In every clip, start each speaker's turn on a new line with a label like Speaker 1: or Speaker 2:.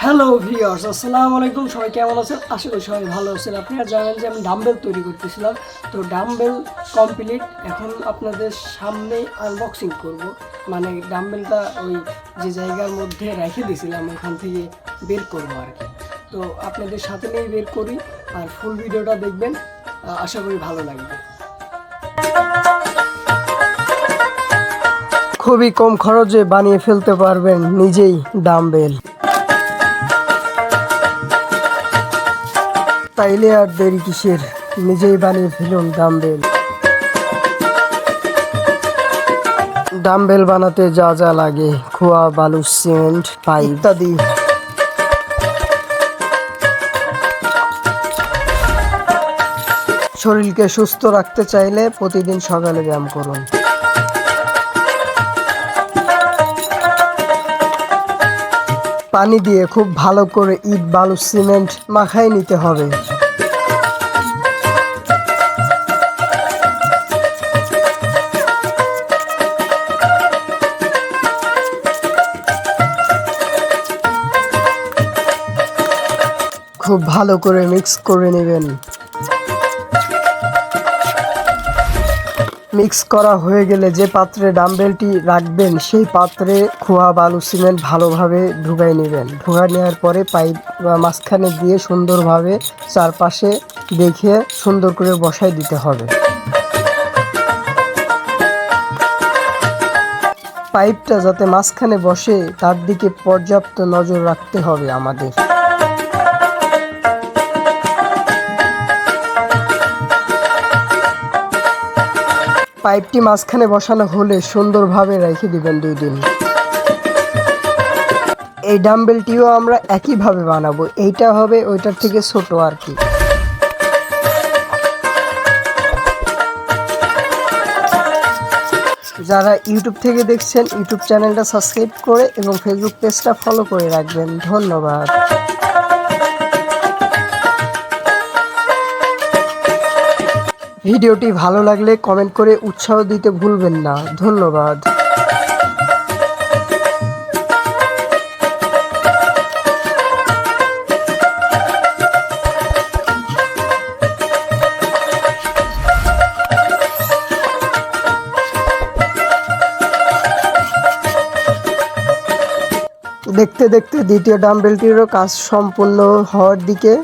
Speaker 1: Hello viewers, আসসালামু আলাইকুম। সবাই কেমন আছেন? আশা করি সবাই ভালো আছেন। আপনারা জানেন যে আমি ডাম্বেল তৈরি করতেছিলাম, তো ডাম্বেল কমপ্লিট। এখন আপনাদের সামনে আনবক্সিং করব। মানে ডাম্বেলটা ওই যে জায়গার মধ্যে রেখে দিয়েছিলাম ওখান থেকে বের করবো আর কি। তো আপনাদের সাথে নিয়ে বের করি, আর ফুল ভিডিওটা দেখবেন, আশা করি ভালো লাগবে। খুবই কম খরচে বানিয়ে ফেলতে পারবেন নিজেই ডাম্বেল। তাইলে আর দেরি কিসের, নিজেই বানিয়ে ফেলুন ডাম্বেল। ডাম্বেল বানাতে যা যা লাগে: খোয়া, বালু, সিমেন্ট, পাইপ ইত্যাদি। শরীরকে সুস্থ রাখতে চাইলে প্রতিদিন সকালে ব্যায়াম করুন। পানি দিয়ে খুব ভালো করে ইট, বালু, সিমেন্ট মাখায় নিতে হবে। খুব ভালো করে মিক্স করে নেবেন। মিক্স করা হয়ে গেলে যে পাত্রে ডাম্বেলটি রাখবেন সেই পাত্রে খোয়া, বালু, সিমেন্ট ভালোভাবে ঢুকাই নেবেন। ঢুকাই নেওয়ার পরে পাইপ মাঝখানে দিয়ে সুন্দরভাবে চারপাশে দেখে সুন্দর করে বসাই দিতে হবে। পাইপটা যাতে মাঝখানে বসে তার দিকে পর্যাপ্ত নজর রাখতে হবে আমাদের। পাইপটি মাঝখানে বসানো হলে সুন্দরভাবে রেখে দিবেন 2 দিন। এই ডাম্বেলটিও আমরা একইভাবে বানাবো, এইটা হবে ওইটার থেকে ছোট আর কি। যারা ইউটিউব থেকে দেখছেন, ইউটিউব চ্যানেলটা সাবস্ক্রাইব করে এবং ফেসবুক পেজটা ফলো করে রাখবেন। ধন্যবাদ। ভিডিওটি ভালো লাগলে কমেন্ট করে উৎসাহ দিতে ভুলবেন না। ধন্যবাদ। দেখতে দেখতে দ্বিতীয় ডাম্বেলটিরও কাজ সম্পূর্ণ হওয়ার দিকে।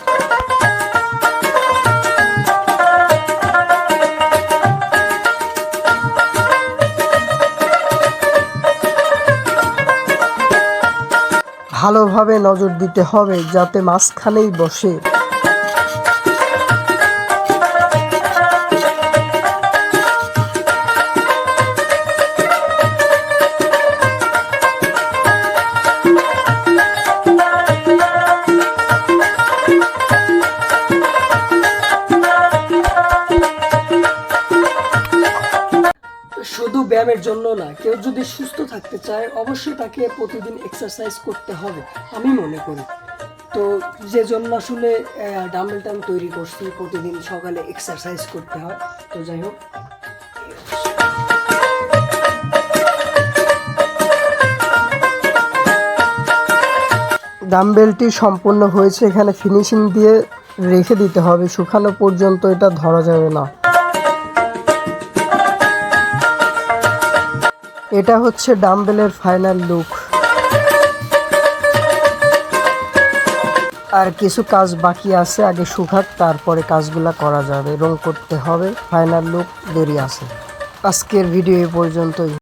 Speaker 1: ভালোভাবে নজর দিতে হবে যাতে মাঝখানেই বসে। শুধু ব্যায়ামের জন্য না, কেউ যদি সুস্থ থাকতে চায় অবশ্যই তাকে প্রতিদিন এক্সারসাইজ করতে হবে আমি মনে করি। তো যে জন্য আসলে ডাম্বেলটা আমি তৈরি করছি, প্রতিদিন সকালে এক্সারসাইজ করতে হয়। তো যাই হোক, ডাম্বেলটি সম্পূর্ণ হয়েছে। এখানে ফিনিশিং দিয়ে রেখে দিতে হবে, শুকানো পর্যন্ত এটা ধরা যাবে না। এটা হচ্ছে ডাম্বেলের ফাইনাল লুক। আর কিছু কাজ বাকি আছে, আগে শুকাক, তারপরে কাজগুলা করা যাবে। রং করতে হবে, ফাইনাল লুক দেরি আছে। আজকের ভিডিও এ পর্যন্তই।